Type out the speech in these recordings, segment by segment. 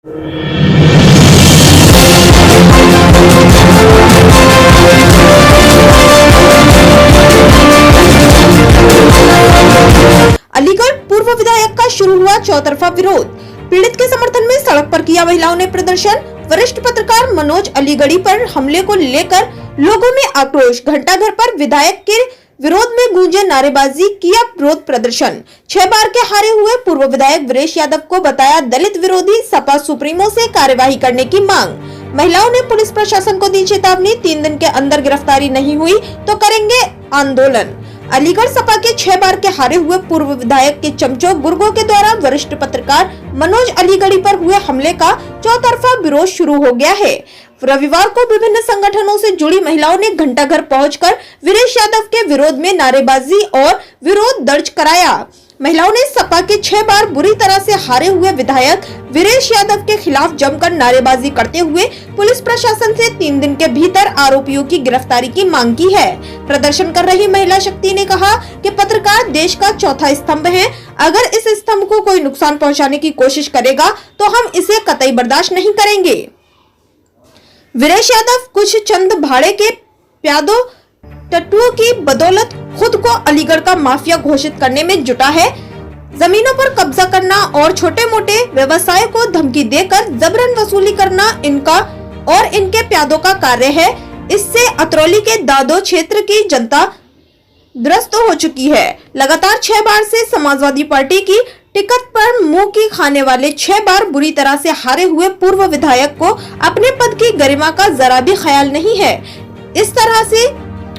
अलीगढ़ पूर्व विधायक का शुरू हुआ चौतरफा विरोध। पीड़ित के समर्थन में सड़क पर किया महिलाओं ने प्रदर्शन। वरिष्ठ पत्रकार मनोज अलीगढ़ी पर हमले को लेकर लोगों में आक्रोश। घंटाघर पर विधायक के विरोध में गूंजे नारेबाजी, किया विरोध प्रदर्शन। 6 बार के हारे हुए पूर्व विधायक वीरेश यादव को बताया दलित विरोधी, सपा सुप्रीमो से कार्यवाही करने की मांग। महिलाओं ने पुलिस प्रशासन को दी चेतावनी, 3 दिन के अंदर गिरफ्तारी नहीं हुई तो करेंगे आंदोलन। अलीगढ़ सपा के 6 बार के हारे हुए पूर्व विधायक के चमचों गुर्गों के द्वारा वरिष्ठ पत्रकार मनोज अलीगढ़ी पर हुए हमले का चौतरफा विरोध शुरू हो गया है। रविवार को विभिन्न संगठनों से जुड़ी महिलाओं ने घंटाघर पहुंचकर वीरेश यादव के विरोध में नारेबाजी और विरोध दर्ज कराया। महिलाओं ने सपा के 6 बार बुरी तरह से हारे हुए विधायक वीरेश यादव के खिलाफ जमकर नारेबाजी करते हुए पुलिस प्रशासन से 3 दिन के भीतर आरोपियों की गिरफ्तारी की मांग की है। प्रदर्शन कर रही महिला शक्ति ने कहा कि पत्रकार देश का चौथा स्तंभ है। अगर इस स्तंभ को कोई नुकसान पहुंचाने की कोशिश करेगा तो हम इसे कतई बर्दाश्त नहीं करेंगे। वीरेश यादव कुछ चंद भाड़े के प्यादों टट्टुओं की बदौलत खुद को अलीगढ़ का माफिया घोषित करने में जुटा है। जमीनों पर कब्जा करना और छोटे मोटे व्यवसाय को धमकी देकर जबरन वसूली करना इनका और इनके प्यादों का कार्य है। इससे अतरौली के दादो क्षेत्र की जनता त्रस्त हो चुकी है। लगातार 6 बार से समाजवादी पार्टी की टिकट पर मुंह की खाने वाले 6 बार बुरी तरह से हारे हुए पूर्व विधायक को अपने पद की गरिमा का जरा भी ख्याल नहीं है। इस तरह से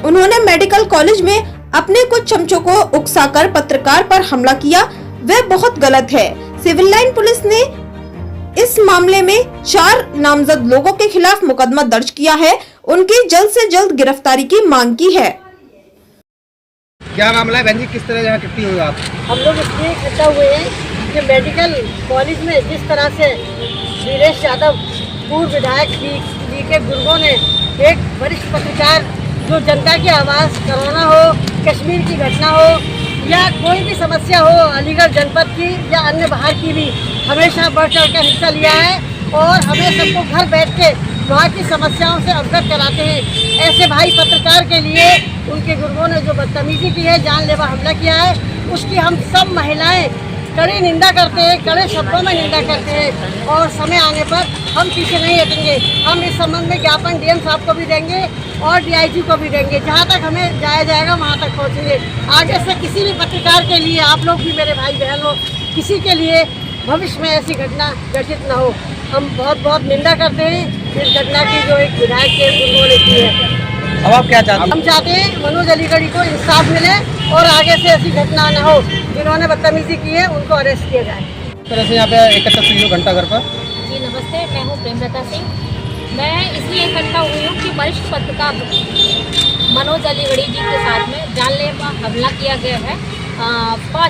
उन्होंने मेडिकल कॉलेज में अपने कुछ चमचों को उकसाकर पत्रकार पर हमला किया, वह बहुत गलत है। सिविल लाइन पुलिस ने इस मामले में 4 नामजद लोगों के खिलाफ मुकदमा दर्ज किया है। उनकी जल्द से जल्द गिरफ्तारी की मांग की है। क्या मामला है बहन जी, किस तरह यहाँ इकट्ठी हुई आप? हम लोग इसलिए इकट्ठा हुए हैं कि मेडिकल कॉलेज में जिस तरह से वीरेश यादव पूर्व विधायक जी के गुर्गों ने एक वरिष्ठ पत्रकार जो जनता की आवाज़, कोरोना हो, कश्मीर की घटना हो या कोई भी समस्या हो अलीगढ़ जनपद की या अन्य बाहर की भी, हमेशा बढ़ चढ़ कर हिस्सा लिया है और हमें सबको घर बैठ के वहाँ की समस्याओं से अवगत कराते हैं। ऐसे भाई पत्रकार के लिए उनके गुर्गों ने जो बदतमीजी की है, जानलेवा हमला किया है, उसकी हम सब महिलाएं कड़ी निंदा करते हैं, कड़े शब्दों में निंदा करते हैं और समय आने पर हम पीछे नहीं हटेंगे। हम इस संबंध में ज्ञापन डीएम साहब को भी देंगे और डीआईजी को भी देंगे। जहाँ तक हमें जाया जाएगा वहाँ तक पहुँचेंगे। आगे से किसी भी पत्रकार के लिए, आप लोग भी मेरे भाई बहन हो, किसी के लिए भविष्य में ऐसी घटना घटित न हो। हम बहुत बहुत निंदा करते हैं इस घटना की जो एक विधायक के गुर्गों ने की है। अब आप क्या चाहते हैं? हम चाहते हैं मनोज अलीगढ़ी को इंसाफ मिले और आगे से ऐसी घटना न हो। जिन्होंने बदतमीजी की है उनको अरेस्ट किया जाए। इस तरह से यहाँ पे एकत्र हुई हो घंटाघर पर। जी नमस्ते, मैं हूँ प्रेमलता सिंह। मैं इसलिए इकट्ठा हुई हूँ कि वरिष्ठ पत्रकार मनोज अलीगढ़ी जी के साथ में जानलेवा हमला किया गया है।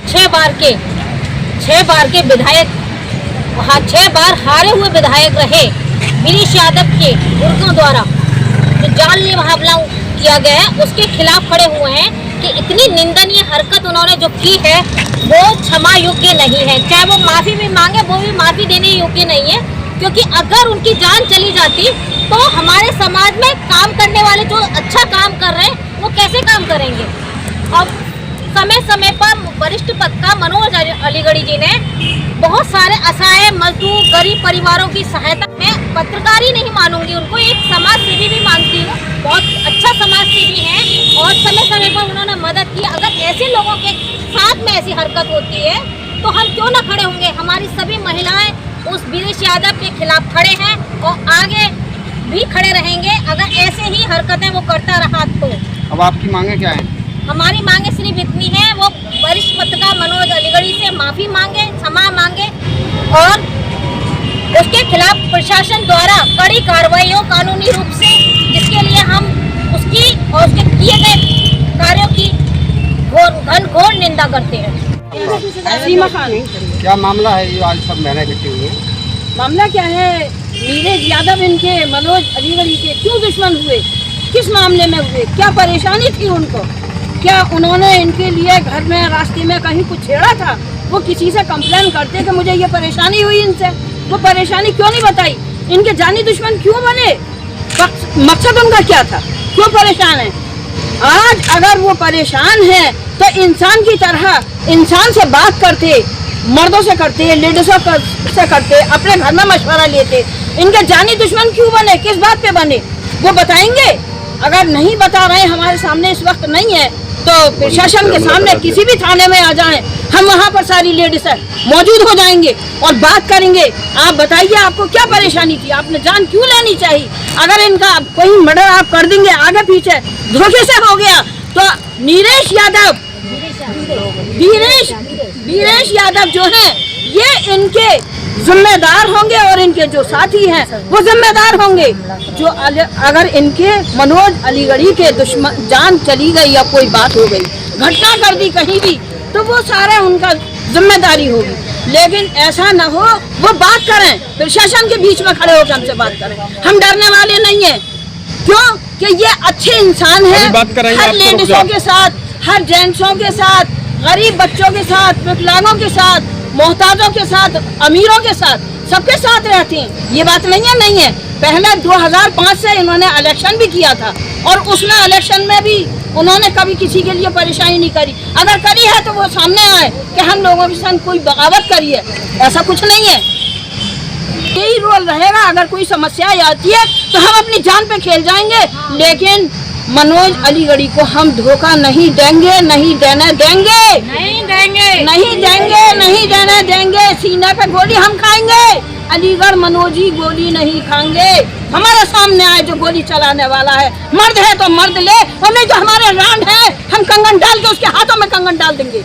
6 बार के विधायक, 6 बार हारे हुए विधायक रहे वीरेश यादव के गुर्गों द्वारा जो जानलेवा हमला किया गया है, उसके खिलाफ खड़े हुए हैं कि इतनी निंदनीय हरकत उन्होंने जो की है वो क्षमा योग्य नहीं है। चाहे वो माफ़ी भी मांगे, वो भी माफ़ी देने योग्य नहीं है, क्योंकि अगर उनकी जान चली जाती तो हमारे समाज में काम करने वाले जो अच्छा काम कर रहे हैं वो कैसे काम करेंगे। अब समय समय पर वरिष्ठ पत्रकार मनोज अलीगढ़ी जी ने बहुत सारे असहाय मजदूर, गरीब परिवारों की सहायता में, पत्रकार ही नहीं मानूंगी, उनको एक समाज सेवी भी मानती हूँ, बहुत अच्छा समाज सेवी हैं और समय समय पर उन्होंने मदद की। अगर ऐसे लोगों के साथ में ऐसी हरकत होती है तो हम क्यों ना खड़े होंगे। हमारी सभी महिलाएं उस वीरेश यादव के खिलाफ खड़े हैं और आगे भी खड़े रहेंगे अगर ऐसे ही हरकतें वो करता रहा तो। अब आपकी मांगे क्या है? हमारी मांगे सिर्फ इतनी है, वो वरिष्ठ पत्रकार मनोज अलीगढ़ी से माफ़ी मांगे, क्षमा मांगे और उसके खिलाफ प्रशासन द्वारा कड़ी कार्रवाई हो कानूनी रूप से, जिसके लिए हम उसकी और उसके किए गए कार्यों की घनघोर निंदा करते हैं। सीमा खान। क्या मामला है ये आज सब बहनें इकट्ठी हुई हैं? मामला क्या है, वीरेश यादव इनके मनोज अलीगढ़ी के क्यों दुश्मन हुए, किस मामले में हुए, क्या परेशानी थी उनको, क्या उन्होंने इनके लिए घर में रास्ते में कहीं कुछ छेड़ा था, वो किसी से कंप्लेन करते कि मुझे ये परेशानी हुई इनसे, वो परेशानी क्यों नहीं बताई? इनके जानी दुश्मन क्यों बने? मकसद उनका क्या था? क्यों परेशान है? आज अगर वो परेशान है तो इंसान की तरह इंसान से बात करते, मर्दों से करते, लेडीजों से करते, अपने घर में मशवरा लेते। इनके जानी दुश्मन क्यों बने? किस बात पे बने? वो बताएंगे? अगर नहीं बता रहे, हमारे सामने इस वक्त नहीं है, तो प्रशासन के सामने किसी भी थाने में आ जाएं, हम वहाँ पर सारी लेडीज मौजूद हो जाएंगे और बात करेंगे। आप बताइए, आपको क्या परेशानी थी? आपने जान क्यों लेनी चाहिए? अगर इनका कोई मर्डर आप कर देंगे आगे पीछे धोखे से हो गया, तो वीरेश यादव जो हैं, ये इनके जिम्मेदार होंगे और इनके जो साथी हैं वो जिम्मेदार होंगे। जो अगर इनके मनोज अलीगढ़ी के दुश्मन जान चली गई या कोई बात हो गई, घटना कर दी कहीं भी, तो वो सारे उनका जिम्मेदारी होगी। लेकिन ऐसा ना हो, वो बात करें, प्रशासन के बीच में खड़े होकर हमसे बात करें। हम डरने वाले नहीं हैं। क्यों? कि ये अच्छे इंसान हैं। हर लेडीजों के साथ, हर जेंट्सों के साथ, गरीब बच्चों के साथ, विकलांगों के साथ, मोहताजों के साथ, अमीरों के साथ, सबके साथ रहते हैं। ये बात नहीं है। पहले 2005 से इन्होंने इलेक्शन भी किया था और उसमें इलेक्शन में भी उन्होंने कभी किसी के लिए परेशानी नहीं करी। अगर करी है तो वो सामने आए कि हम लोगों के साथ कोई बगावत करी है, ऐसा कुछ नहीं है। यही रोल रहेगा। अगर कोई समस्या आती है तो हम अपनी जान पे खेल जाएंगे, लेकिन मनोज अलीगढ़ी को हम धोखा नहीं देंगे, नहीं देने देंगे। सीने पे गोली हम खाएंगे, अलीगढ़ मनोजी गोली नहीं खाएंगे। हमारे सामने आए जो गोली चलाने वाला है, मर्द है तो मर्द ले, और नहीं तो हमारे रांड है, हम कंगन डाल के उसके हाथों में कंगन डाल देंगे।